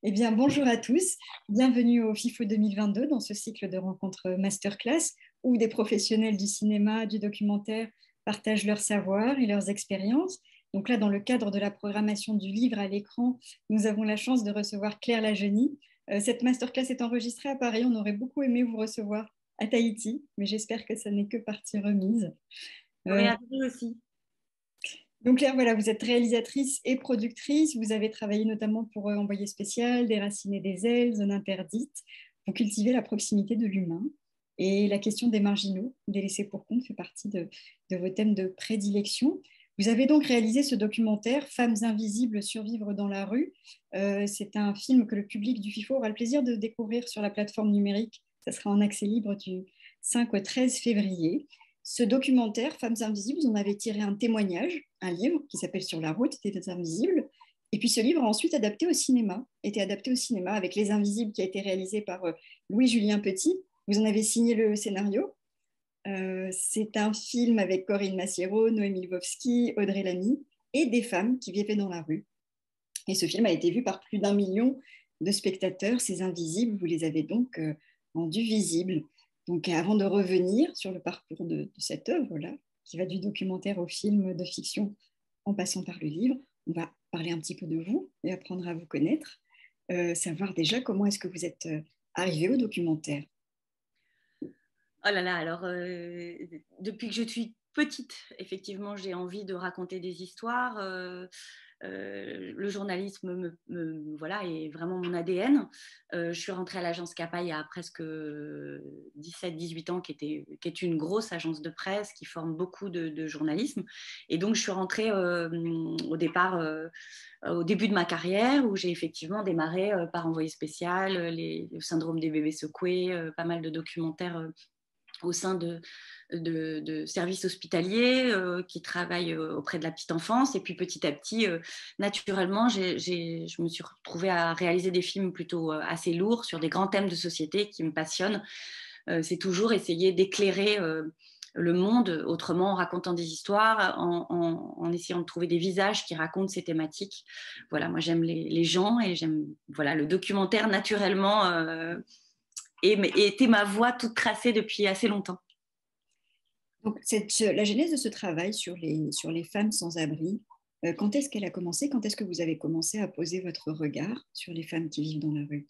Eh bien, bonjour à tous. Bienvenue au FIFO 2022 dans ce cycle de rencontres masterclass où des professionnels du cinéma, du documentaire partagent leurs savoirs et leurs expériences. Donc là, dans le cadre de la programmation du livre à l'écran, nous avons la chance de recevoir Claire Lagenie. Cette masterclass est enregistrée à Paris. On aurait beaucoup aimé vous recevoir à Tahiti, mais j'espère que ça n'est que partie remise. Oui, Euh, à vous aussi. Donc Claire, voilà, vous êtes réalisatrice et productrice. Vous avez travaillé notamment pour Envoyé spécial, Déraciné des ailes, Zone interdite. Vous cultivez la proximité de l'humain. Et la question des marginaux, des laissés pour compte, fait partie de vos thèmes de prédilection. Vous avez donc réalisé ce documentaire Femmes invisibles survivre dans la rue. C'est un film que le public du FIFO aura le plaisir de découvrir sur la plateforme numérique. Ça sera en accès libre du 5 au 13 février. Ce documentaire, Femmes invisibles, vous en avez tiré un témoignage, un livre qui s'appelle Sur la route des invisibles. Et puis ce livre a ensuite été adapté au cinéma avec Les Invisibles qui a été réalisé par Louis-Julien Petit. Vous en avez signé le scénario. C'est un film avec Corinne Massiero, Noémie Lvovsky, Audrey Lamy et des femmes qui vivaient dans la rue. Et ce film a été vu par plus d'1 million de spectateurs. Ces invisibles, vous les avez donc rendus visibles. Donc avant de revenir sur le parcours de cette œuvre-là, qui va du documentaire au film de fiction en passant par le livre, on va parler un petit peu de vous et apprendre à vous connaître, savoir déjà comment est-ce que vous êtes arrivé au documentaire. Oh là là, alors depuis que je suis petite, effectivement, j'ai envie de raconter des histoires. Le journalisme voilà, est vraiment mon ADN. Je suis rentrée à l'agence CAPA il y a presque 17-18 ans, qui est une grosse agence de presse qui forme beaucoup de journalisme. Et donc, je suis rentrée au départ, au début de ma carrière, où j'ai effectivement démarré par Envoyé spécial, le syndrome des bébés secoués, pas mal de documentaires au sein de services hospitaliers qui travaillent auprès de la petite enfance. Et puis petit à petit, naturellement, je me suis retrouvée à réaliser des films plutôt assez lourds sur des grands thèmes de société qui me passionnent. C'est toujours essayer d'éclairer le monde autrement, en racontant des histoires, en essayant de trouver des visages qui racontent ces thématiques. Voilà, moi j'aime les gens et j'aime voilà, le documentaire naturellement. Et était ma voie toute tracée depuis assez longtemps. Donc, la genèse de ce travail sur les femmes sans abri, quand est-ce qu'elle a commencé? Quand est-ce que vous avez commencé à poser votre regard sur les femmes qui vivent dans la rue?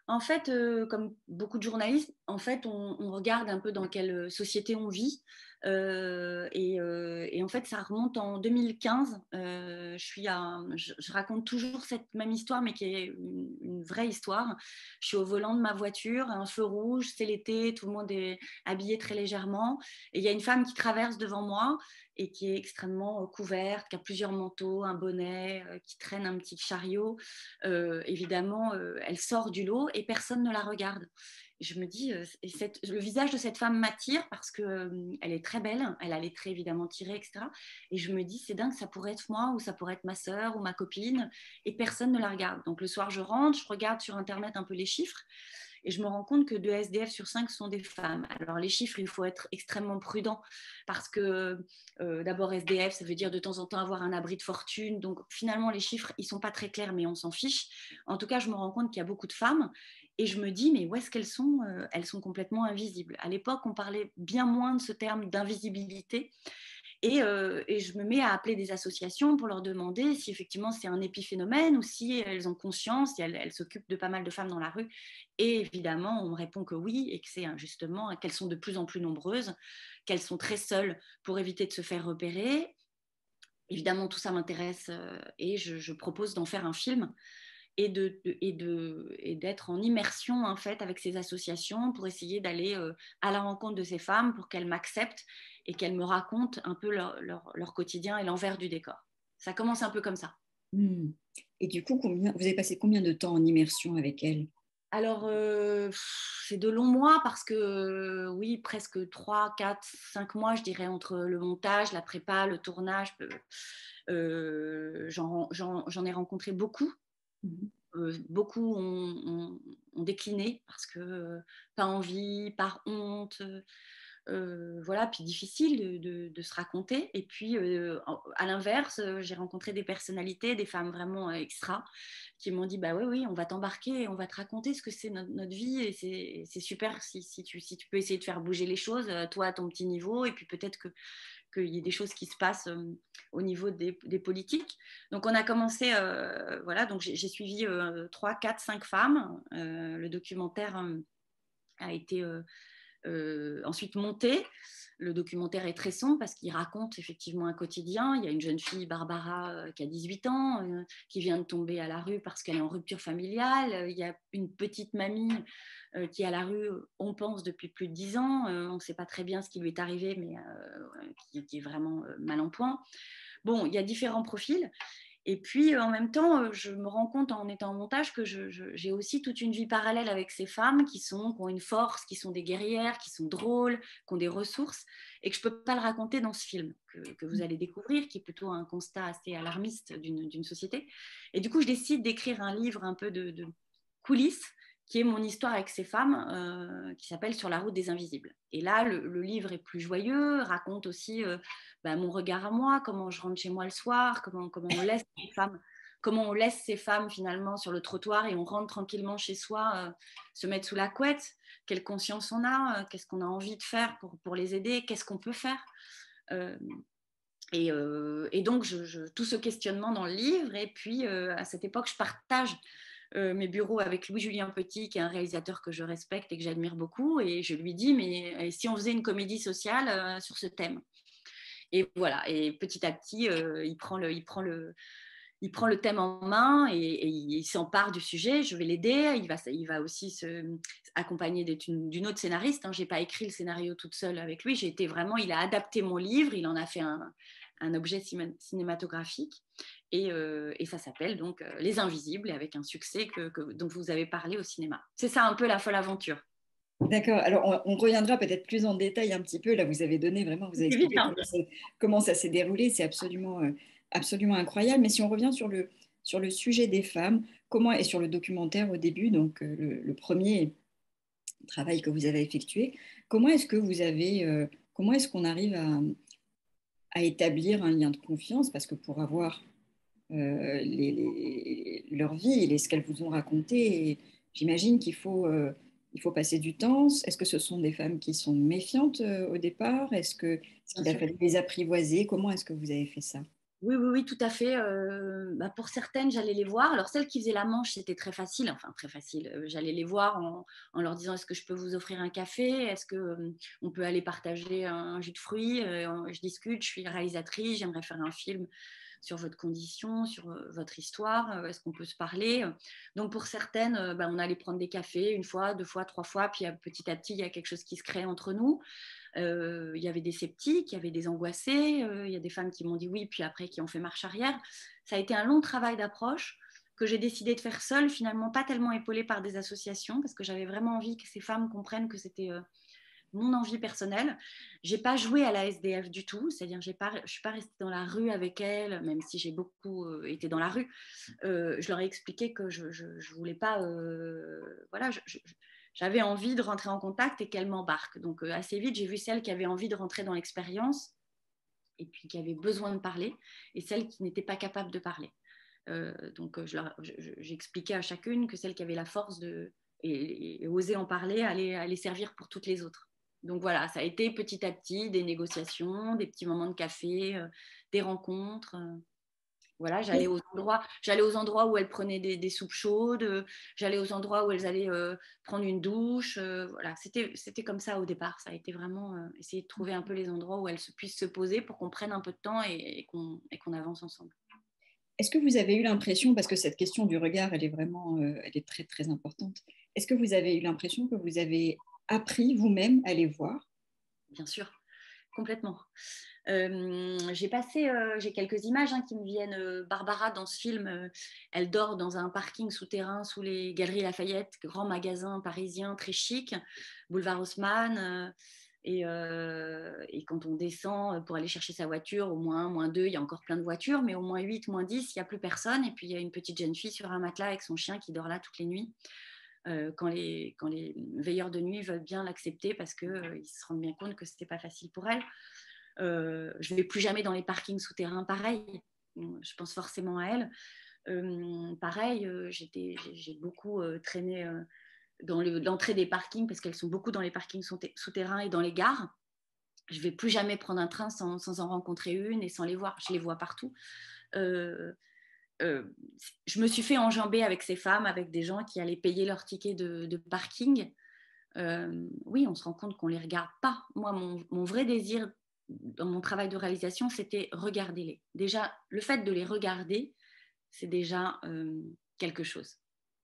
En fait, comme beaucoup de journalistes, en fait, on regarde un peu dans quelle société on vit. Et en fait, ça remonte en 2015. Je raconte toujours cette même histoire, mais qui est une vraie histoire. Je suis au volant de ma voiture, un feu rouge, c'est l'été, tout le monde est habillé très légèrement. Et il y a une femme qui traverse devant moi et qui est extrêmement couverte, qui a plusieurs manteaux, un bonnet, qui traîne un petit chariot. Évidemment, elle sort du lot et personne ne la regarde. Et je me dis, le visage de cette femme m'attire parce qu'elle est très belle, elle a les traits évidemment tirés, etc. Et je me dis, c'est dingue, ça pourrait être moi ou ça pourrait être ma sœur ou ma copine, et personne ne la regarde. Donc le soir, je rentre, je regarde sur Internet un peu les chiffres, et je me rends compte que 2 SDF sur 5 sont des femmes. Alors les chiffres, il faut être extrêmement prudent parce que d'abord SDF, ça veut dire de temps en temps avoir un abri de fortune. Donc finalement, les chiffres, ils sont pas très clairs, mais on s'en fiche. En tout cas, je me rends compte qu'il y a beaucoup de femmes et je me dis, mais où est-ce qu'elles sont? Elles sont complètement invisibles. À l'époque, on parlait bien moins de ce terme d'invisibilité. Et je me mets à appeler des associations pour leur demander si effectivement c'est un épiphénomène ou si elles ont conscience, si elles s'occupent de pas mal de femmes dans la rue. Et évidemment, on me répond que oui, et que c'est justement qu'elles sont de plus en plus nombreuses, qu'elles sont très seules pour éviter de se faire repérer. Évidemment, tout ça m'intéresse et je propose d'en faire un film et d'être en immersion en fait avec ces associations pour essayer d'aller à la rencontre de ces femmes pour qu'elles m'acceptent et qu'elles me racontent un peu leur quotidien et l'envers du décor. Ça commence un peu comme ça. Hmm. Et du coup, vous avez passé combien de temps en immersion avec elle? Alors, c'est de longs mois parce que, oui, presque 3, 4, 5 mois, je dirais, entre le montage, la prépa, le tournage. J'en ai rencontré beaucoup. Mhm. Beaucoup ont décliné parce que pas envie, par honte. voilà, puis difficile de se raconter. Et puis, à l'inverse, j'ai rencontré des personnalités, des femmes vraiment extra, qui m'ont dit, bah oui, oui, on va t'embarquer, on va te raconter ce que c'est notre vie, et c'est super si tu peux essayer de faire bouger les choses, toi à ton petit niveau, et puis peut-être qu'il y ait des choses qui se passent au niveau des politiques. Donc on a commencé, voilà, donc j'ai suivi 3, 4, 5 femmes. Le documentaire a été ensuite monté. Le documentaire est très sombre parce qu'il raconte effectivement un quotidien. Il y a une jeune fille, Barbara, qui a 18 ans, qui vient de tomber à la rue parce qu'elle est en rupture familiale. Il y a une petite mamie qui est à la rue, on pense, depuis plus de 10 ans. On ne sait pas très bien ce qui lui est arrivé, mais qui est vraiment mal en point. Bon, il y a différents profils. Et puis, en même temps, je me rends compte en étant en montage que j'ai aussi toute une vie parallèle avec ces femmes qui ont une force, qui sont des guerrières, qui sont drôles, qui ont des ressources, et que je ne peux pas le raconter dans ce film que vous allez découvrir, qui est plutôt un constat assez alarmiste d'une société. Et du coup, je décide d'écrire un livre un peu de coulisses, qui est mon histoire avec ces femmes, qui s'appelle Sur la route des invisibles. Et là, le livre est plus joyeux, raconte aussi mon regard à moi, comment je rentre chez moi le soir, comment on laisse ces femmes finalement sur le trottoir et on rentre tranquillement chez soi, se mettre sous la couette, quelle conscience on a, qu'est-ce qu'on a envie de faire pour les aider, qu'est-ce qu'on peut faire. Et donc, tout ce questionnement dans le livre. Et puis, à cette époque, je partage mes bureaux avec Louis-Julien Petit, qui est un réalisateur que je respecte et que j'admire beaucoup. Et je lui dis, mais si on faisait une comédie sociale sur ce thème? Et voilà, et petit à petit, il prend le thème en main et il s'empare du sujet. Je vais l'aider. Il va aussi se accompagner d'une autre scénariste. Je n'ai pas écrit le scénario toute seule avec lui. Il a adapté mon livre. Il en a fait un objet cinématographique. Et ça s'appelle donc Les Invisibles, avec un succès dont vous avez parlé au cinéma. C'est ça un peu la folle aventure. D'accord. Alors, on reviendra peut-être plus en détail un petit peu. Là, vous avez donné vraiment, vous avez C'est expliqué vite, hein. comment ça s'est déroulé. C'est absolument incroyable. Mais si on revient sur le sujet des femmes, et sur le documentaire au début, donc le premier travail que vous avez effectué, comment est-ce qu'on arrive à établir un lien de confiance? Parce que pour avoir leur vie, ce qu'elles vous ont raconté. Et j'imagine il faut passer du temps. Est-ce que ce sont des femmes qui sont méfiantes au départ? Est-ce Bien qu'il a sûr. fallu les apprivoiser? Comment est-ce que vous avez fait ça? Oui, oui, oui, tout à fait. Pour certaines, j'allais les voir. Alors, celles qui faisaient la manche, c'était très facile. Enfin, très facile. J'allais les voir en leur disant, est-ce que je peux vous offrir un café? Est-ce qu'on peut aller partager un jus de fruits? Je discute, je suis réalisatrice, j'aimerais faire un film sur votre condition, sur votre histoire. Est-ce qu'on peut se parler? Donc, pour certaines, on allait prendre des cafés une fois, deux fois, trois fois. Puis, petit à petit, il y a quelque chose qui se crée entre nous. Il y avait des sceptiques, il y avait des angoissés, il y a des femmes qui m'ont dit oui, puis après qui ont fait marche arrière. Ça a été un long travail d'approche que j'ai décidé de faire seule, finalement pas tellement épaulée par des associations, parce que j'avais vraiment envie que ces femmes comprennent que c'était mon envie personnelle. J'ai pas joué à la SDF du tout, c'est-à-dire je suis pas restée dans la rue avec elles, même si j'ai beaucoup été dans la rue. Je leur ai expliqué que je voulais pas, voilà, j'avais envie de rentrer en contact et qu'elle m'embarque. Donc assez vite, j'ai vu celles qui avaient envie de rentrer dans l'expérience et puis qui avaient besoin de parler, et celles qui n'étaient pas capables de parler. Donc j'expliquais à chacune que celle qui avait la force et oser en parler allait servir pour toutes les autres. Donc voilà, ça a été petit à petit des négociations, des petits moments de café, des rencontres. Voilà, j'allais aux endroits où elles prenaient des soupes chaudes, j'allais aux endroits où elles allaient prendre une douche. Voilà, c'était comme ça au départ. Ça a été vraiment essayer de trouver un peu les endroits où elles puissent se poser pour qu'on prenne un peu de temps et qu'on avance ensemble. Est-ce que vous avez eu l'impression, parce que cette question du regard, elle est très très importante, est-ce que vous avez eu l'impression que vous avez appris vous-même à les voir? Bien sûr, complètement. J'ai quelques images qui me viennent. Barbara, dans ce film, elle dort dans un parking souterrain sous les Galeries Lafayette, grand magasin parisien très chic, boulevard Haussmann. Et quand on descend pour aller chercher sa voiture, au moins 1, moins 2, il y a encore plein de voitures, mais au moins 8, moins 10, il n'y a plus personne. Et puis il y a une petite jeune fille sur un matelas avec son chien qui dort là toutes les nuits. quand les veilleurs de nuit veulent bien l'accepter parce qu'ils se rendent bien compte que ce n'était pas facile pour elles. Je ne vais plus jamais dans les parkings souterrains, pareil. Je pense forcément à elles. Pareil, j'ai beaucoup traîné dans l'entrée des parkings parce qu'elles sont beaucoup dans les parkings souterrains et dans les gares. Je ne vais plus jamais prendre un train sans en rencontrer une et sans les voir. Je les vois partout. Euh, je me suis fait enjamber avec ces femmes, avec des gens qui allaient payer leur ticket de parking. Oui, on se rend compte qu'on ne les regarde pas. Moi, mon vrai désir dans mon travail de réalisation, c'était regarder-les. Déjà, le fait de les regarder, c'est déjà quelque chose.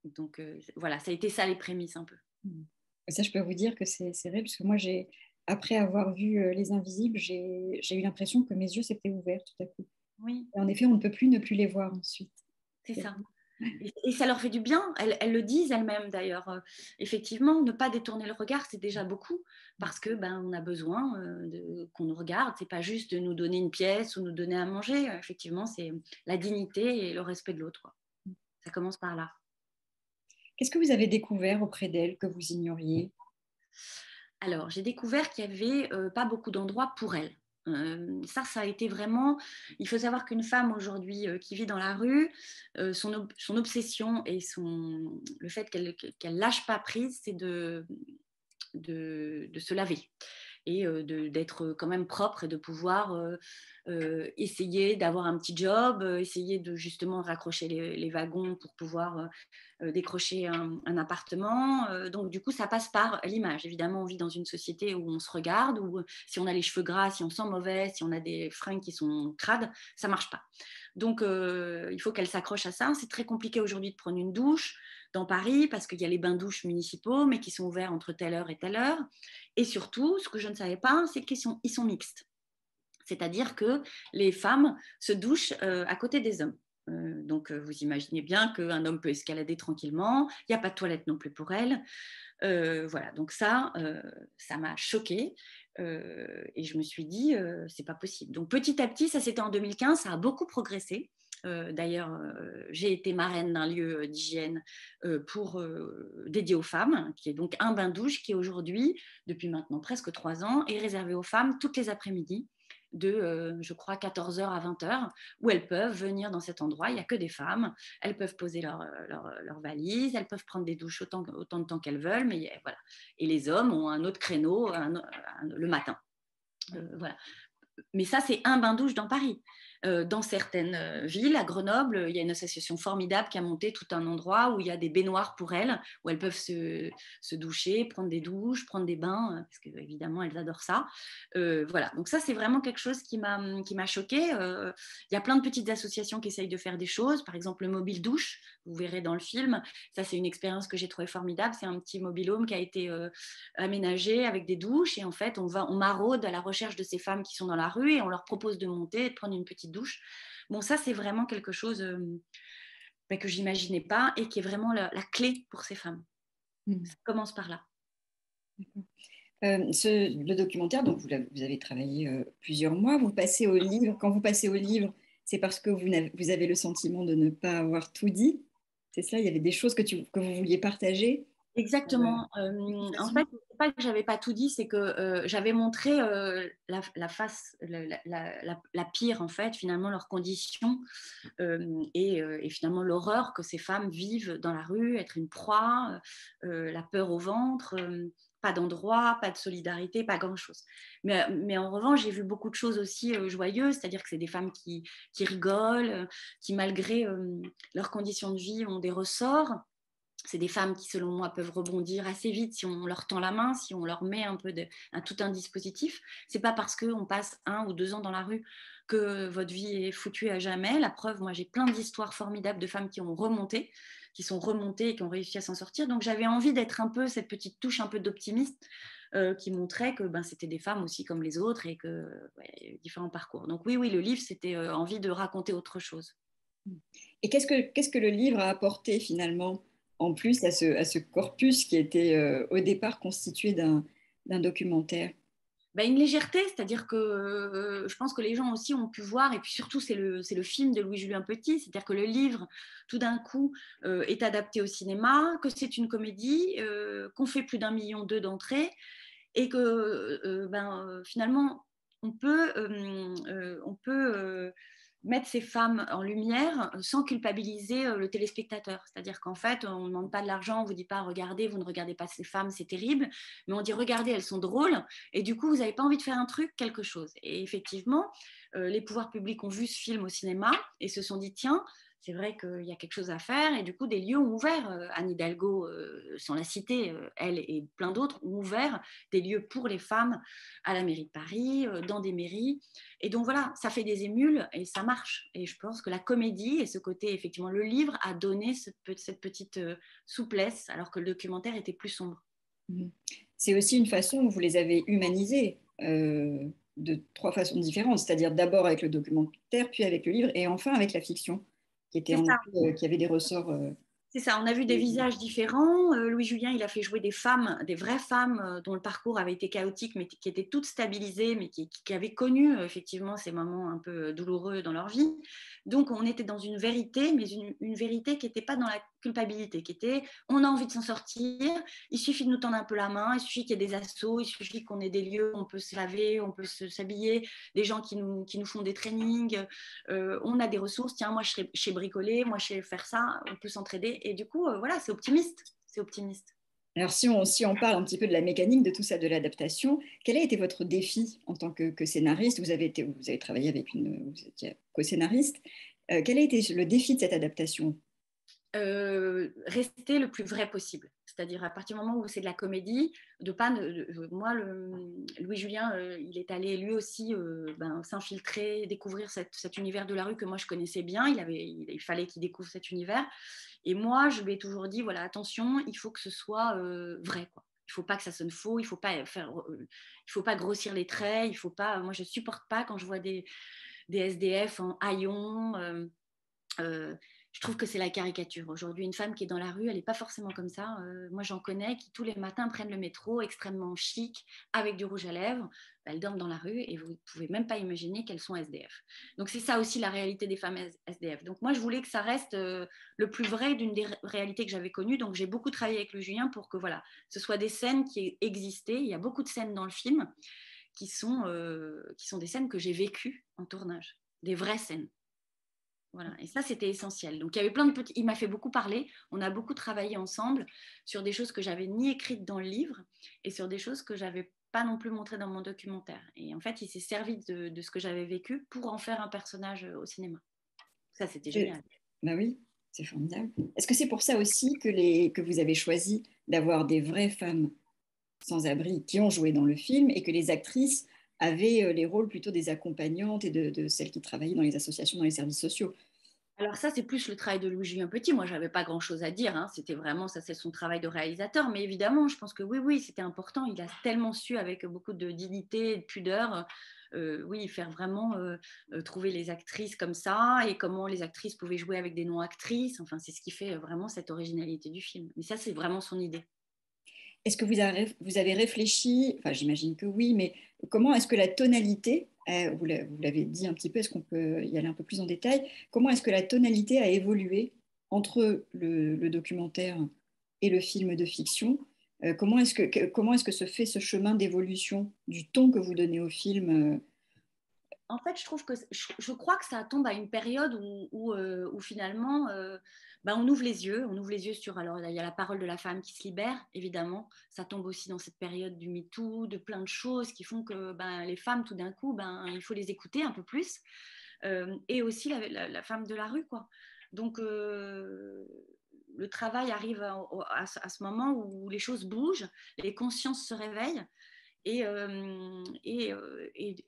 Donc voilà, ça a été ça les prémices un peu. Ça, je peux vous dire que c'est vrai, parce que moi, après avoir vu Les Invisibles, j'ai eu l'impression que mes yeux s'étaient ouverts tout à coup. Oui. Et en effet, on ne peut plus ne plus les voir ensuite. C'est ça. Et ça leur fait du bien. Elles le disent elles-mêmes d'ailleurs. Effectivement, ne pas détourner le regard, c'est déjà beaucoup parce que on a besoin qu'on nous regarde. C'est pas juste de nous donner une pièce ou nous donner à manger. Effectivement, c'est la dignité et le respect de l'autre. Ça commence par là. Qu'est-ce que vous avez découvert auprès d'elles que vous ignoriez? Alors, j'ai découvert qu'il n'y avait pas beaucoup d'endroits pour elles. Ça a été vraiment... Il faut savoir qu'une femme aujourd'hui qui vit dans la rue, son obsession et le fait qu'elle lâche pas prise, c'est de se laver et d'être quand même propre et de pouvoir essayer d'avoir un petit job, essayer de justement raccrocher les wagons pour pouvoir décrocher un appartement. Donc du coup, ça passe par l'image. Évidemment, on vit dans une société où on se regarde, où si on a les cheveux gras, si on sent mauvais, si on a des fringues qui sont crades, ça marche pas. Donc il faut qu'elle s'accroche à ça. C'est très compliqué aujourd'hui de prendre une douche dans Paris parce qu'il y a les bains-douches municipaux, mais qui sont ouverts entre telle heure et telle heure. Et surtout, ce que je ne savais pas, c'est qu'ils sont mixtes. C'est-à-dire que les femmes se douchent à côté des hommes. Donc, vous imaginez bien qu'un homme peut escalader tranquillement. Il n'y a pas de toilette non plus pour elle. Voilà, donc ça m'a choquée. Et je me suis dit, c'est pas possible. Donc, petit à petit, ça c'était en 2015, ça a beaucoup progressé. D'ailleurs, j'ai été marraine d'un lieu d'hygiène dédié aux femmes, qui est donc un bain-douche qui aujourd'hui, depuis maintenant presque 3 ans, est réservé aux femmes toutes les après-midi de, je crois, 14h à 20h, où elles peuvent venir dans cet endroit. Il n'y a que des femmes. Elles peuvent poser leur valise, elles peuvent prendre des douches autant de temps qu'elles veulent. Mais voilà. Et les hommes ont un autre créneau le matin. Voilà. Mais ça, c'est un bain-douche dans Paris. Dans certaines villes, à Grenoble, il y a une association formidable qui a monté tout un endroit où il y a des baignoires pour elles, où elles peuvent se doucher, prendre des douches, prendre des bains, parce qu'évidemment, elles adorent ça. Voilà, donc ça, c'est vraiment quelque chose qui m'a choquée. Il y a plein de petites associations qui essayent de faire des choses, par exemple le mobile douche, vous verrez dans le film. Ça, c'est une expérience que j'ai trouvée formidable. C'est un petit mobil-home qui a été aménagé avec des douches, et en fait, on maraude à la recherche de ces femmes qui sont dans la rue et on leur propose de monter et de prendre une petite douche. Bon, ça, c'est vraiment quelque chose que je n'imaginais pas et qui est vraiment la clé pour ces femmes. Ça commence par là. Le documentaire, donc vous avez travaillé plusieurs mois. Vous passez au livre. Quand vous passez au livre, c'est parce que vous avez le sentiment de ne pas avoir tout dit. C'est ça, il y avait des choses que vous vouliez partager. Exactement. En fait, c'est pas que j'avais pas tout dit, c'est que j'avais montré la face, la pire en fait, finalement leurs conditions et finalement l'horreur que ces femmes vivent dans la rue, être une proie, la peur au ventre. Pas d'endroit, pas de solidarité, pas grand-chose. Mais en revanche, j'ai vu beaucoup de choses aussi joyeuses, c'est-à-dire que c'est des femmes qui rigolent, qui malgré leurs conditions de vie ont des ressorts. C'est des femmes qui, selon moi, peuvent rebondir assez vite si on leur tend la main, si on leur met un peu tout un dispositif. C'est pas parce qu'on passe 1 ou 2 ans dans la rue que votre vie est foutue à jamais. La preuve, moi, j'ai plein d'histoires formidables de femmes qui sont remontées et qui ont réussi à s'en sortir. Donc, j'avais envie d'être un peu cette petite touche un peu d'optimiste qui montrait que c'était des femmes aussi comme les autres et que différents parcours. Donc oui, le livre, c'était envie de raconter autre chose. Et qu'est-ce que le livre a apporté finalement, en plus à ce corpus qui était au départ constitué d'un documentaire? Une légèreté, c'est-à-dire que je pense que les gens aussi ont pu voir, et puis surtout c'est le film de Louis-Julien Petit, c'est-à-dire que le livre, tout d'un coup, est adapté au cinéma, que c'est une comédie, qu'on fait plus d'1,2 million d'entrées, et que finalement, on peut mettre ces femmes en lumière sans culpabiliser le téléspectateur. C'est-à-dire qu'en fait, on ne demande pas de l'argent, on ne vous dit pas regardez, vous ne regardez pas ces femmes, c'est terrible, mais on dit regardez, elles sont drôles, et du coup, vous n'avez pas envie de faire un truc, quelque chose. Et effectivement, les pouvoirs publics ont vu ce film au cinéma et se sont dit tiens, c'est vrai qu'il y a quelque chose à faire, et du coup des lieux ont ouvert. Anne Hidalgo, sans la citer, elle et plein d'autres ont ouvert des lieux pour les femmes à la mairie de Paris, dans des mairies, et donc voilà, ça fait des émules et ça marche. Et je pense que la comédie et ce côté, effectivement, le livre a donné cette petite souplesse, alors que le documentaire était plus sombre. C'est aussi une façon où vous les avez humanisés de 3 façons différentes, c'est-à-dire d'abord avec le documentaire, puis avec le livre, et enfin avec la fiction, qui était C'est ça. qui avait des ressorts. C'est ça, on a vu des visages différents. Louis Julien, il a fait jouer des femmes, des vraies femmes dont le parcours avait été chaotique, mais qui étaient toutes stabilisées, mais qui avaient connu effectivement ces moments un peu douloureux dans leur vie. Donc on était dans une vérité, mais une vérité qui n'était pas dans la culpabilité, qui était on a envie de s'en sortir, il suffit de nous tendre un peu la main, il suffit qu'il y ait des assos, il suffit qu'on ait des lieux où on peut se laver, on peut s'habiller, des gens qui nous font des trainings, on a des ressources, tiens, moi je sais bricoler, moi je sais faire ça, on peut s'entraider. Et du coup, voilà, c'est optimiste. C'est optimiste. Alors si on parle un petit peu de la mécanique de tout ça, de l'adaptation, quel a été votre défi en tant que scénariste? Vous avez travaillé avec vous étiez co-scénariste. Quel a été le défi de cette adaptation? Rester le plus vrai possible. C'est-à-dire à partir du moment où c'est de la comédie, de pas. Moi, Louis Julien, il est allé lui aussi s'infiltrer, découvrir cet univers de la rue que moi je connaissais bien. Il fallait qu'il découvre cet univers. Et moi, je lui ai toujours dit voilà, attention, il faut que ce soit vrai, quoi. Il faut pas que ça sonne faux. Il faut pas grossir les traits. Il faut pas. Moi, je supporte pas quand je vois des SDF en haillons. Je trouve que c'est la caricature. Aujourd'hui, une femme qui est dans la rue, elle n'est pas forcément comme ça. Moi, j'en connais qui tous les matins prennent le métro extrêmement chic, avec du rouge à lèvres. Elles dorment dans la rue et vous ne pouvez même pas imaginer qu'elles sont SDF. Donc, c'est ça aussi la réalité des femmes SDF. Donc, moi, je voulais que ça reste le plus vrai d'une des réalités que j'avais connues. Donc, j'ai beaucoup travaillé avec le Julien pour que voilà, ce soit des scènes qui existaient. Il y a beaucoup de scènes dans le film qui sont des scènes que j'ai vécues en tournage, des vraies scènes. Voilà. Et ça, c'était essentiel. Donc, il y avait plein de petits. Il m'a fait beaucoup parler. On a beaucoup travaillé ensemble sur des choses que j'avais ni écrites dans le livre et sur des choses que j'avais pas non plus montrées dans mon documentaire. Et en fait, il s'est servi de ce que j'avais vécu pour en faire un personnage au cinéma. Ça, c'était génial. Bah oui, c'est formidable. Est-ce que c'est pour ça aussi que vous avez choisi d'avoir des vraies femmes sans-abri qui ont joué dans le film et que les actrices avaient les rôles plutôt des accompagnantes et de celles qui travaillaient dans les associations, dans les services sociaux? Alors ça, c'est plus le travail de Louis-Julien Petit. Moi, je n'avais pas grand-chose à dire. Hein. C'était vraiment, ça, c'est son travail de réalisateur. Mais évidemment, je pense que oui, c'était important. Il a tellement su, avec beaucoup de dignité et de pudeur, oui, faire vraiment trouver les actrices comme ça et comment les actrices pouvaient jouer avec des non-actrices. Enfin, c'est ce qui fait vraiment cette originalité du film. Mais ça, c'est vraiment son idée. Est-ce que vous avez réfléchi, enfin j'imagine que oui, mais comment est-ce que la tonalité, vous l'avez dit un petit peu, est-ce qu'on peut y aller un peu plus en détail, comment est-ce que la tonalité a évolué entre le documentaire et le film de fiction? Comment est-ce que se fait ce chemin d'évolution du ton que vous donnez au film? En fait, je crois que ça tombe à une période où finalement, on ouvre les yeux. On ouvre les yeux sur. Alors, il y a la parole de la femme qui se libère, évidemment. Ça tombe aussi dans cette période du MeToo, de plein de choses qui font que les femmes, tout d'un coup, il faut les écouter un peu plus. Et aussi la femme de la rue, quoi. Donc, le travail arrive à ce moment où les choses bougent, les consciences se réveillent. Et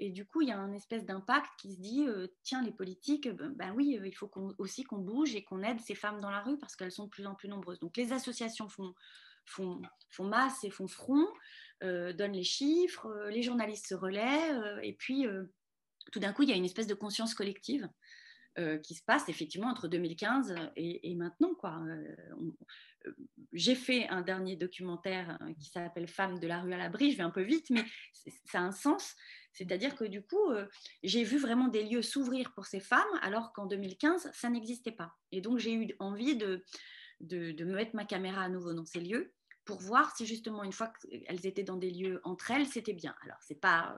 du coup, il y a un espèce d'impact qui se dit tiens, les politiques, oui, il faut aussi qu'on bouge et qu'on aide ces femmes dans la rue parce qu'elles sont de plus en plus nombreuses. Donc, les associations font masse et font front, donnent les chiffres, les journalistes se relaient, et puis tout d'un coup, il y a une espèce de conscience collective qui se passe effectivement entre 2015 et maintenant, quoi. J'ai fait un dernier documentaire qui s'appelle Femmes de la rue à l'abri. Je vais un peu vite, mais ça a un sens. C'est-à-dire que du coup, j'ai vu vraiment des lieux s'ouvrir pour ces femmes, alors qu'en 2015, ça n'existait pas. Et donc, j'ai eu envie de mettre ma caméra à nouveau dans ces lieux pour voir si justement, une fois qu'elles étaient dans des lieux entre elles, c'était bien. Alors, c'est pas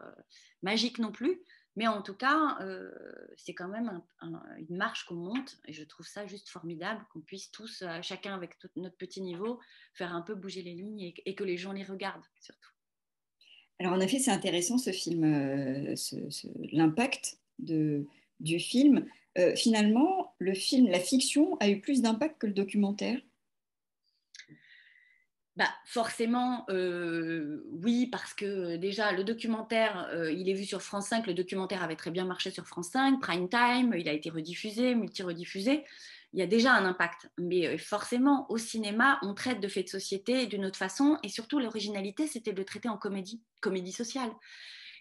magique non plus, mais en tout cas, c'est quand même une marche qu'on monte et je trouve ça juste formidable qu'on puisse tous, chacun avec tout notre petit niveau, faire un peu bouger les lignes et que les gens les regardent surtout. Alors en effet, c'est intéressant ce film, l'impact du film. Finalement, le film, la fiction a eu plus d'impact que le documentaire. Bah, forcément, oui, parce que déjà, le documentaire, il est vu sur France 5. Le documentaire avait très bien marché sur France 5, Prime Time, il a été rediffusé, multi-rediffusé. Il y a déjà un impact. Mais forcément, au cinéma, on traite de faits de société d'une autre façon. Et surtout, l'originalité, c'était de le traiter en comédie sociale.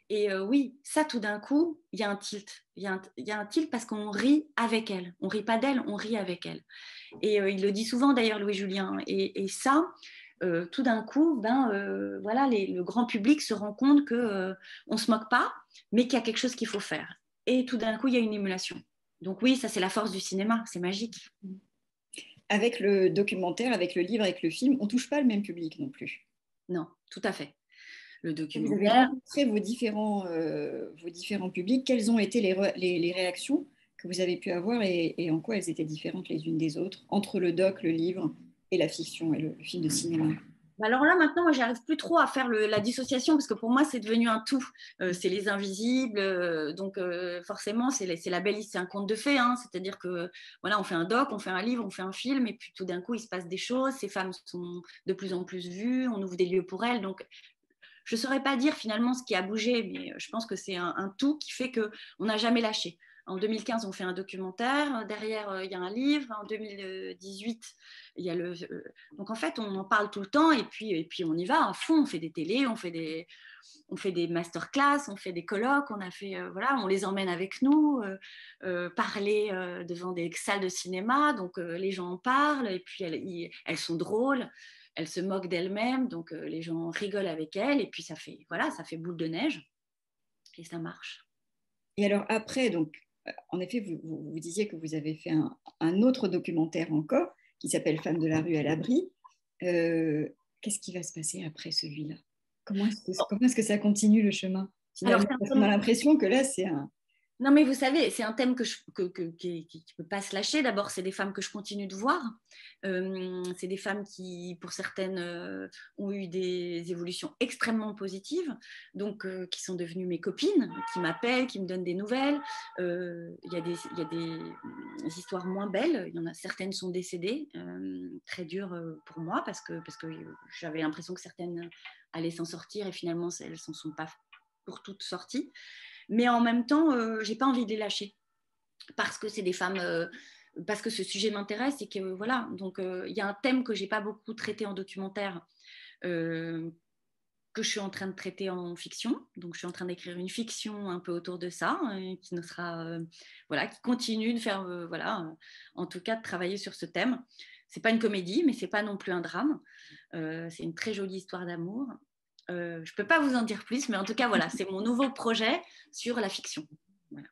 Et oui, ça, tout d'un coup, il y a un tilt. Il y a un tilt parce qu'on rit avec elle. On rit pas d'elle, on rit avec elle. Et il le dit souvent d'ailleurs, Louis Julien. Et ça, tout d'un coup, voilà, le grand public se rend compte qu'on ne se moque pas, mais qu'il y a quelque chose qu'il faut faire. Et tout d'un coup, il y a une émulation. Donc oui, ça c'est la force du cinéma, c'est magique. Avec le documentaire, avec le livre, avec le film, on ne touche pas le même public non plus. Non, tout à fait. Le Vous avez documentaire. rencontré vos différents publics. Quelles ont été les réactions que vous avez pu avoir et en quoi elles étaient différentes les unes des autres entre le doc, le livre et la fiction et le film de cinéma? Alors là, maintenant, moi, j'arrive plus trop à faire la dissociation parce que pour moi, c'est devenu un tout. C'est les invisibles. Donc, forcément, c'est la belle, c'est un conte de fées. Hein, c'est-à-dire que, voilà, on fait un doc, on fait un livre, on fait un film, et puis tout d'un coup, il se passe des choses. Ces femmes sont de plus en plus vues. On ouvre des lieux pour elles. Donc, je ne saurais pas dire finalement ce qui a bougé, mais je pense que c'est un tout qui fait qu'on n'a jamais lâché. En 2015, on fait un documentaire. Derrière, il y a un livre. En 2018, il y a donc en fait, on en parle tout le temps et puis on y va à fond. On fait des télés, on fait des masterclass, on fait des colloques. On a fait, voilà, on les emmène avec nous, parler devant des salles de cinéma. Donc les gens en parlent et puis elles sont drôles. Elles se moquent d'elles-mêmes, donc les gens rigolent avec elles et puis voilà, ça fait boule de neige et ça marche. Et alors après, donc, en effet, vous disiez que vous avez fait un autre documentaire encore qui s'appelle Femmes de la rue à l'abri. Qu'est-ce qui va se passer après celui-là? Comment est-ce que ça continue le chemin Alors, finalement? Parce qu'on a l'impression que là, c'est un... non, mais vous savez, c'est un thème qui ne peut pas se lâcher. D'abord, c'est des femmes que je continue de voir. C'est des femmes qui, pour certaines, ont eu des évolutions extrêmement positives, donc qui sont devenues mes copines, qui m'appellent, qui me donnent des nouvelles. Il y a des histoires moins belles. Il y en a certaines sont décédées, très dures pour moi parce que j'avais l'impression que certaines allaient s'en sortir et finalement, elles ne s'en sont pas pour toutes sorties. Mais en même temps, j'ai pas envie de les lâcher parce que c'est des femmes, parce que ce sujet m'intéresse et que voilà. Donc il y a un thème que j'ai pas beaucoup traité en documentaire, que je suis en train de traiter en fiction. Donc je suis en train d'écrire une fiction un peu autour de ça, qui ne sera, voilà, qui continue de faire, voilà, en tout cas de travailler sur ce thème. C'est pas une comédie, mais c'est pas non plus un drame. C'est une très jolie histoire d'amour. Je ne peux pas vous en dire plus, mais en tout cas, voilà, c'est mon nouveau projet sur la fiction. Voilà.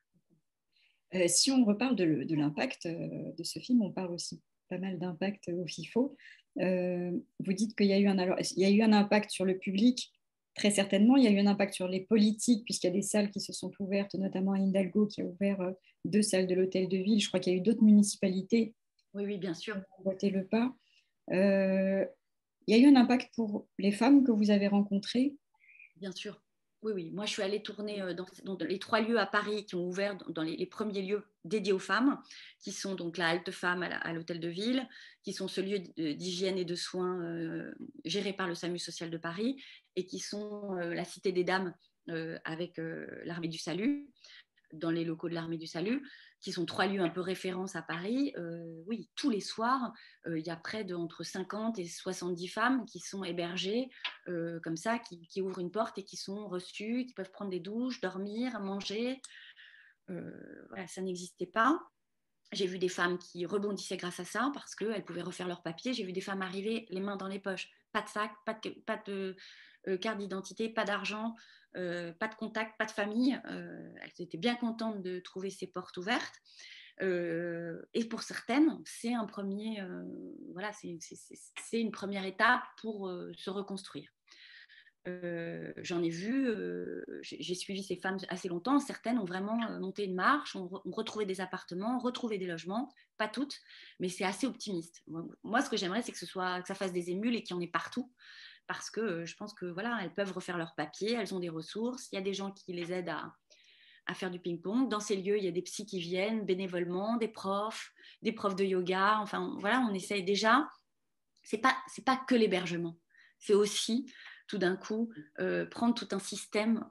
Si on reparle de l'impact de ce film, on parle aussi pas mal d'impact au FIFO. Vous dites qu'il y a eu il y a eu un impact sur le public, très certainement. Il y a eu un impact sur les politiques, puisqu'il y a des salles qui se sont ouvertes, notamment à Hidalgo, qui a ouvert 2 salles de l'hôtel de ville. Je crois qu'il y a eu d'autres municipalités Oui, oui, bien sûr. qui ont emboîté le pas. Il y a eu un impact pour les femmes que vous avez rencontrées. Bien sûr. Oui, oui. Moi, je suis allée tourner dans les 3 lieux à Paris qui ont ouvert dans les premiers lieux dédiés aux femmes, qui sont donc la Halte Femme à l'Hôtel de Ville, qui sont ce lieu d'hygiène et de soins géré par le SAMU social de Paris, et qui sont la Cité des Dames avec l'Armée du Salut, dans les locaux de l'Armée du Salut, qui sont 3 lieux un peu références à Paris. Oui, tous les soirs, il y a près entre 50 et 70 femmes qui sont hébergées comme ça, qui ouvrent une porte et qui sont reçues, qui peuvent prendre des douches, dormir, manger. Voilà, ça n'existait pas. J'ai vu des femmes qui rebondissaient grâce à ça parce qu'elles pouvaient refaire leurs papiers. J'ai vu des femmes arriver les mains dans les poches, pas de sac, pas de carte d'identité, pas d'argent, pas de contact, pas de famille. Elles étaient bien contentes de trouver ces portes ouvertes. Et pour certaines, c'est un premier, voilà, c'est une première étape pour se reconstruire. J'en ai vu, j'ai suivi ces femmes assez longtemps. Certaines ont vraiment monté une marche, ont retrouvé des appartements, retrouvé des logements. Pas toutes, mais c'est assez optimiste. Moi, ce que j'aimerais, c'est que ça fasse des émules et qu'il y en ait partout, parce que je pense que voilà, elles peuvent refaire leurs papiers, elles ont des ressources. Il y a des gens qui les aident à faire du ping-pong. Dans ces lieux, il y a des psys qui viennent bénévolement, des profs de yoga. Enfin, voilà, on essaye déjà. C'est pas que l'hébergement. C'est aussi tout d'un coup prendre tout un système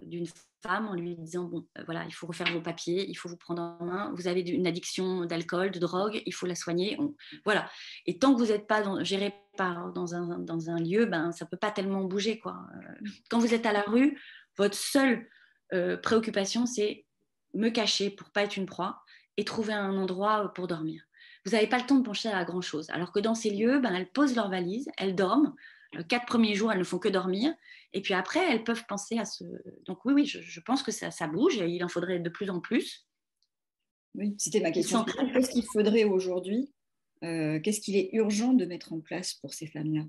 d'une femme en lui disant bon voilà, il faut refaire vos papiers, il faut vous prendre en main, vous avez une addiction d'alcool, de drogue, il faut la soigner. Voilà. Et tant que vous n'êtes pas géré dans un lieu, ben ça peut pas tellement bouger quoi. Quand vous êtes à la rue, votre seule préoccupation c'est me cacher pour pas être une proie et trouver un endroit pour dormir. Vous n'avez pas le temps de pencher à grand chose. Alors que dans ces lieux, ben, elles posent leurs valises, elles dorment. 4 premiers jours, elles ne font que dormir. Et puis après, elles peuvent penser à ce. Donc oui, je pense que ça bouge et il en faudrait de plus en plus. Oui, c'était ma question. Qu'est-ce qu'il faudrait aujourd'hui? Qu'est-ce qu'il est urgent de mettre en place pour ces femmes-là?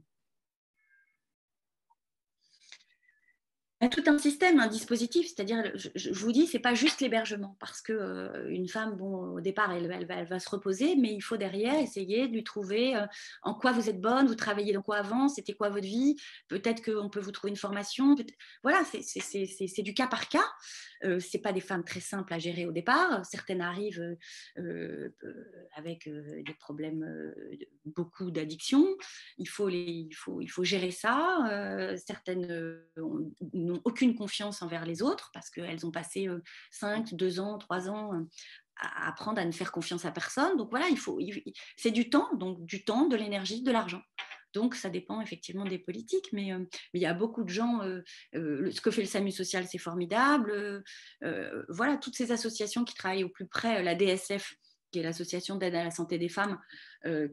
Tout un système, un dispositif, c'est-à-dire, je vous dis, c'est pas juste l'hébergement, parce que une femme, bon, au départ, elle va se reposer, mais il faut derrière essayer de lui trouver en quoi vous êtes bonne, vous travaillez dans quoi avant, c'était quoi votre vie, peut-être qu'on peut vous trouver une formation, voilà, c'est du cas par cas. C'est pas des femmes très simples à gérer au départ. Certaines arrivent avec des problèmes, beaucoup d'addiction. Il faut gérer ça. Certaines n'ont aucune confiance envers les autres parce qu'elles ont passé 5, 2 ans, 3 ans à apprendre à ne faire confiance à personne. Donc voilà, c'est du temps, donc du temps, de l'énergie, de l'argent. Donc, ça dépend effectivement des politiques, mais il y a beaucoup de gens. Ce que fait le SAMU social, c'est formidable. Voilà, toutes ces associations qui travaillent au plus près, la DSF, qui est l'association d'aide à la santé des femmes,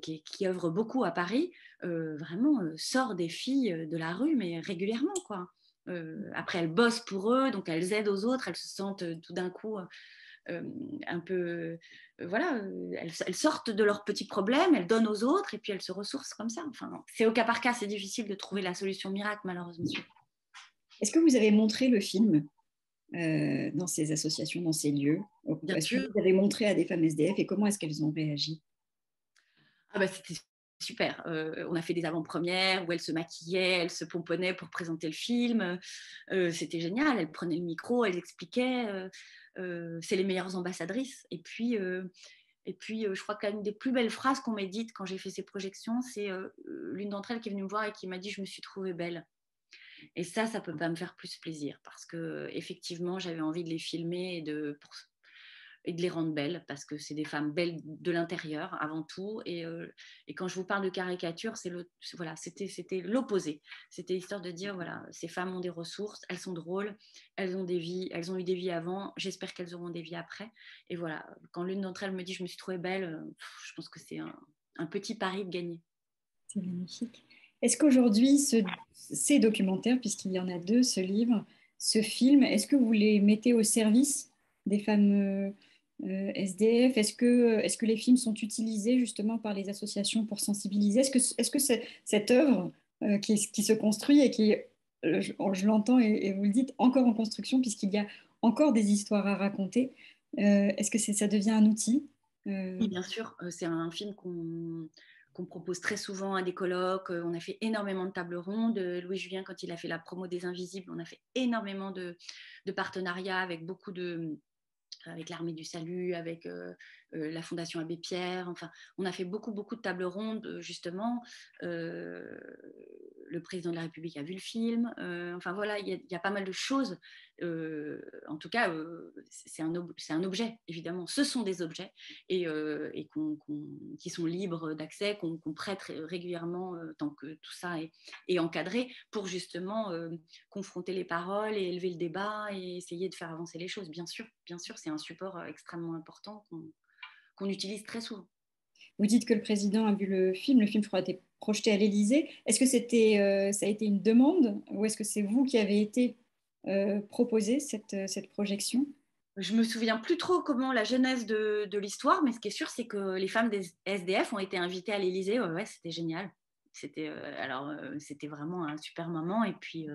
qui œuvre beaucoup à Paris, vraiment sort des filles de la rue, mais régulièrement, quoi. Après, elles bossent pour eux, donc elles aident aux autres, elles se sentent tout d'un coup un peu, voilà, elles sortent de leurs petits problèmes, elles donnent aux autres et puis elles se ressourcent comme ça. Enfin, c'est au cas par cas, c'est difficile de trouver la solution miracle, malheureusement. Est-ce que vous avez montré le film dans ces associations, dans ces lieux? Bien Est-ce que sûr. vous avez montré à des femmes SDF et comment est-ce qu'elles ont réagi? Ah bah, c'était super. On a fait des avant-premières où elles se maquillaient, elles se pomponnaient pour présenter le film. C'était génial. Elles prenaient le micro, elles expliquaient. C'est les meilleures ambassadrices. Et puis, je crois qu'une des plus belles phrases qu'on m'ait dites quand j'ai fait ces projections, c'est l'une d'entre elles qui est venue me voir et qui m'a dit « Je me suis trouvée belle ». Et ça peut pas me faire plus plaisir parce que effectivement, j'avais envie de les filmer et de les rendre belles parce que c'est des femmes belles de l'intérieur avant tout. Et quand je vous parle de caricature, voilà, c'était l'opposé. C'était histoire de dire voilà, ces femmes ont des ressources, elles sont drôles, elles ont des vies, elles ont eu des vies avant, j'espère qu'elles auront des vies après. Et voilà, quand l'une d'entre elles me dit je me suis trouvée belle, je pense que c'est un petit pari de gagner. C'est magnifique. Est-ce qu'aujourd'hui, ces documentaires, puisqu'il y en a deux, ce livre, ce film, est-ce que vous les mettez au service des femmes SDF? Est-ce que les films sont utilisés justement par les associations pour sensibiliser? Est-ce que cette œuvre qui se construit et qui, je l'entends et vous le dites, encore en construction, puisqu'il y a encore des histoires à raconter, est-ce que ça devient un outil? Oui, bien sûr, c'est un film qu'on propose très souvent à des colloques. On a fait énormément de tables rondes. Louis Julien, quand il a fait la promo des Invisibles, on a fait énormément de partenariats avec avec l'Armée du Salut, avec la Fondation Abbé Pierre. Enfin, on a fait beaucoup, beaucoup de tables rondes, justement. Le président de la République a vu le film. Enfin, voilà, il y a pas mal de choses. En tout cas, c'est un objet, évidemment. Ce sont des objets et qui sont libres d'accès, qu'on prête régulièrement tant que tout ça est encadré pour justement confronter les paroles et élever le débat et essayer de faire avancer les choses. Bien sûr, c'est un support extrêmement important qu'on qu'on utilise très souvent. Vous dites que le président a vu le film je crois, a été projeté à l'Élysée. Est-ce que ça a été une demande ou est-ce que c'est vous qui avez été proposé cette projection? Je me souviens plus trop comment la genèse de l'histoire, mais ce qui est sûr, c'est que les femmes des SDF ont été invitées à l'Élysée. Ouais, ouais, c'était génial. C'était vraiment un super moment. Et puis,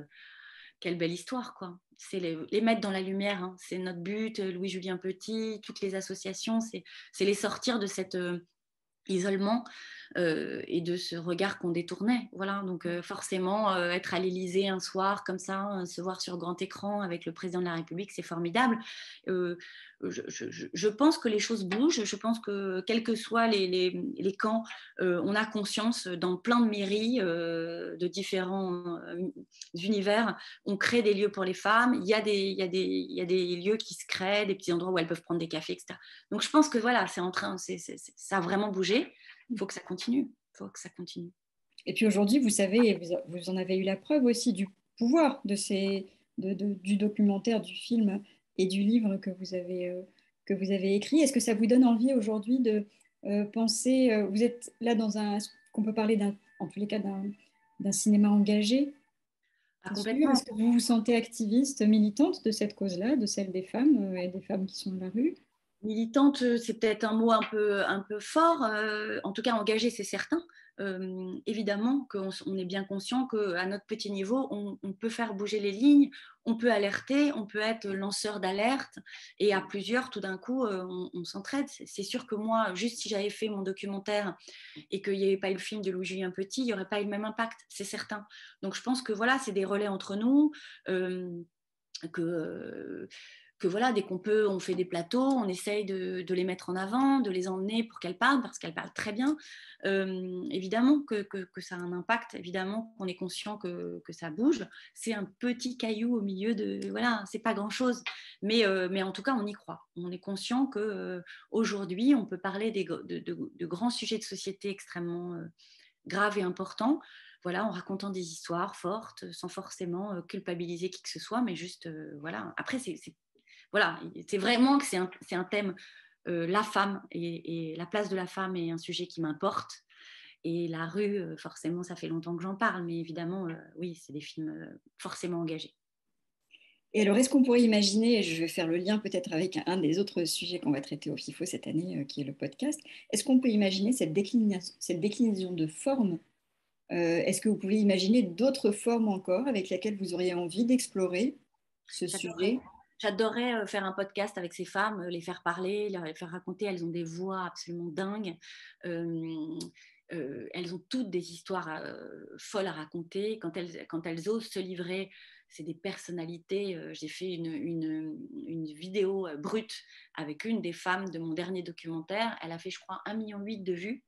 quelle belle histoire, quoi. C'est les mettre dans la lumière, hein. C'est notre but. Louis-Julien Petit, toutes les associations, c'est les sortir de cet isolement et de ce regard qu'on détournait. Voilà, donc forcément, être à l'Élysée un soir comme ça, se voir sur grand écran avec le président de la République, c'est formidable. Euh, je pense que les choses bougent. Je pense que quels que soient les camps, on a conscience dans plein de mairies de différents univers, on crée des lieux pour les femmes. Il y a des lieux qui se créent, des petits endroits où elles peuvent prendre des cafés, etc. Donc je pense que voilà, c'est en train, ça a vraiment bougé. Il faut que ça continue. Il faut que ça continue. Et puis aujourd'hui, vous savez, et vous en avez eu la preuve aussi du pouvoir du documentaire, du film et du livre que vous avez écrit. Est-ce que ça vous donne envie aujourd'hui de penser, vous êtes là dans est-ce qu'on peut parler en tous les cas d'un cinéma engagé, Ah, bien sûr. complètement. Est-ce que vous vous sentez activiste, militante de cette cause-là, de celle des femmes et des femmes qui sont dans la rue? Militante, c'est peut-être un mot un peu fort. En tout cas, engagée, c'est certain. Évidemment qu'on est bien conscient qu'à notre petit niveau, on peut faire bouger les lignes, on peut alerter, on peut être lanceur d'alerte. Et à plusieurs, tout d'un coup, on s'entraide. C'est sûr que moi, juste si j'avais fait mon documentaire et qu'il n'y avait pas eu le film de Louis-Julien Petit, il n'y aurait pas eu le même impact, c'est certain. Donc je pense que voilà, c'est des relais entre nous. Que voilà, dès qu'on peut, on fait des plateaux, on essaye de les mettre en avant, de les emmener pour qu'elles parlent, parce qu'elles parlent très bien. Évidemment que ça a un impact, évidemment qu'on est conscient que ça bouge. C'est un petit caillou au milieu de... Voilà, c'est pas grand-chose. Mais en tout cas, on y croit. On est conscient qu'aujourd'hui, on peut parler de grands sujets de société extrêmement graves et importants, voilà, en racontant des histoires fortes, sans forcément culpabiliser qui que ce soit, mais juste, voilà. Après, voilà, c'est vraiment que c'est un thème, la femme et la place de la femme est un sujet qui m'importe. Et la rue, forcément, ça fait longtemps que j'en parle, mais évidemment, oui, c'est des films forcément engagés. Et alors, est-ce qu'on pourrait imaginer, et je vais faire le lien peut-être avec un des autres sujets qu'on va traiter au FIFO cette année, qui est le podcast, est-ce qu'on peut imaginer cette déclinaison de formes? Est-ce que vous pouvez imaginer d'autres formes encore avec lesquelles vous auriez envie d'explorer ce J'adorerais. sujet? J'adorerais faire un podcast avec ces femmes, les faire parler, les faire raconter. Elles ont des voix absolument dingues. Euh, Elles ont toutes des histoires folles à raconter. Quand elles osent se livrer, c'est des personnalités. J'ai fait une vidéo brute avec une des femmes de mon dernier documentaire. Elle a fait, je crois, 1,8 million de vues.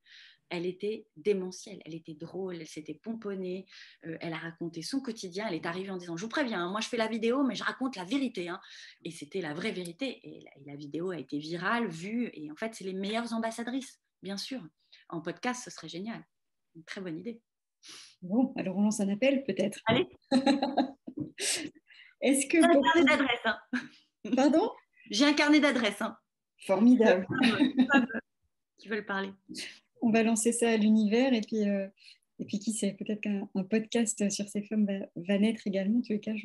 Elle était démentielle, elle était drôle, elle s'était pomponnée, elle a raconté son quotidien, elle est arrivée en disant, je vous préviens, hein, moi je fais la vidéo, mais je raconte la vérité. Hein. Et c'était la vraie vérité. Et la vidéo a été virale, vue, et en fait, c'est les meilleures ambassadrices, bien sûr. En podcast, ce serait génial. Une très bonne idée. Bon, alors on lance un appel peut-être. Allez, Est-ce j'ai que un pour... carnet d'adresses. Hein. Pardon? J'ai un carnet d'adresses. Hein. Formidable. Qui veulent parler. On va lancer ça à l'univers et puis qui sait, peut-être qu'un podcast sur ces femmes va naître également. En tous les cas,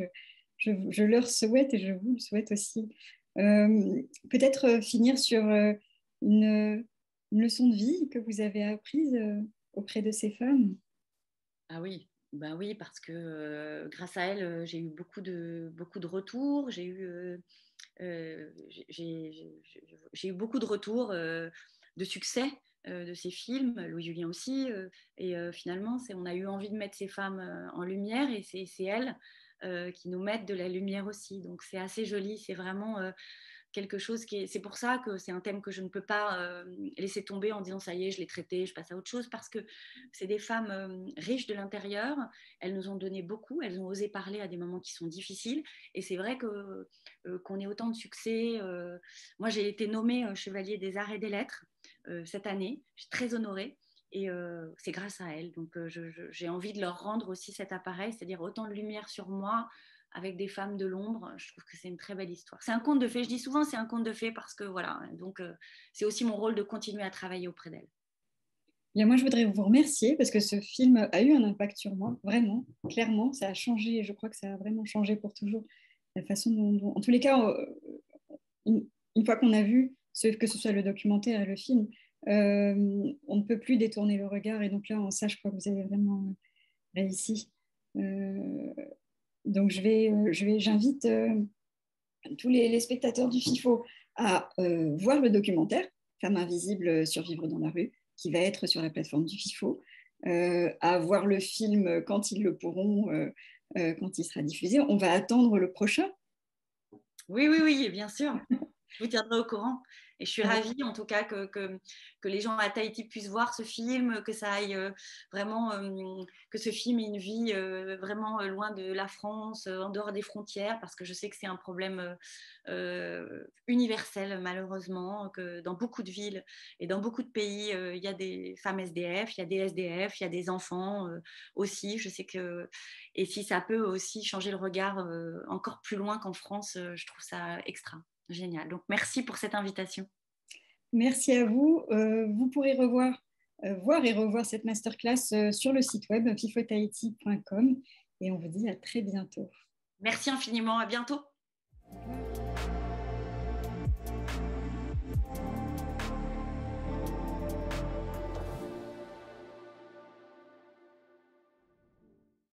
je leur souhaite et je vous le souhaite aussi. Peut-être finir sur une leçon de vie que vous avez apprise auprès de ces femmes. Ah oui, bah oui, parce que grâce à elle, j'ai eu beaucoup de retours. J'ai eu beaucoup de retours de succès de ces films, Louis-Julien aussi. Et finalement, on a eu envie de mettre ces femmes en lumière et c'est elles qui nous mettent de la lumière aussi. Donc c'est assez joli, c'est vraiment quelque chose qui est... C'est pour ça que c'est un thème que je ne peux pas laisser tomber en disant ça y est, je l'ai traité, je passe à autre chose, parce que c'est des femmes riches de l'intérieur, elles nous ont donné beaucoup, elles ont osé parler à des moments qui sont difficiles, et c'est vrai qu'on ait autant de succès. Moi, j'ai été nommée chevalier des arts et des lettres cette année, je suis très honorée. Et c'est grâce à elles. Donc, j'ai envie de leur rendre aussi cet appareil, c'est-à-dire autant de lumière sur moi, avec des femmes de l'ombre. Je trouve que c'est une très belle histoire. C'est un conte de fées. Je dis souvent c'est un conte de fées parce que voilà. Donc c'est aussi mon rôle de continuer à travailler auprès d'elle. Bien, moi, je voudrais vous remercier parce que ce film a eu un impact sur moi, vraiment, clairement. Ça a changé, je crois que ça a vraiment changé pour toujours la façon en tous les cas, une fois qu'on a vu, que ce soit le documentaire et le film, on ne peut plus détourner le regard. Et donc là, en ça, je crois que vous avez vraiment réussi. Donc, j'invite tous les spectateurs du FIFO à voir le documentaire Femmes invisibles, survivre dans la rue, qui va être sur la plateforme du FIFO, à voir le film quand ils le pourront, quand il sera diffusé. On va attendre le prochain. Oui, oui, oui, bien sûr. Je vous tiendrai au courant. Et je suis ravie, en tout cas, que les gens à Tahiti puissent voir ce film, que ça aille vraiment, que ce film ait une vie vraiment loin de la France, en dehors des frontières, parce que je sais que c'est un problème universel, malheureusement, que dans beaucoup de villes et dans beaucoup de pays, il y a des femmes SDF, il y a des SDF, il y a des enfants aussi. Je sais que, et si ça peut aussi changer le regard encore plus loin qu'en France, je trouve ça extra. Génial. Donc, merci pour cette invitation. Merci à vous. Vous pourrez voir et revoir cette masterclass sur le site web fifotahiti.com et on vous dit à très bientôt. Merci infiniment. À bientôt.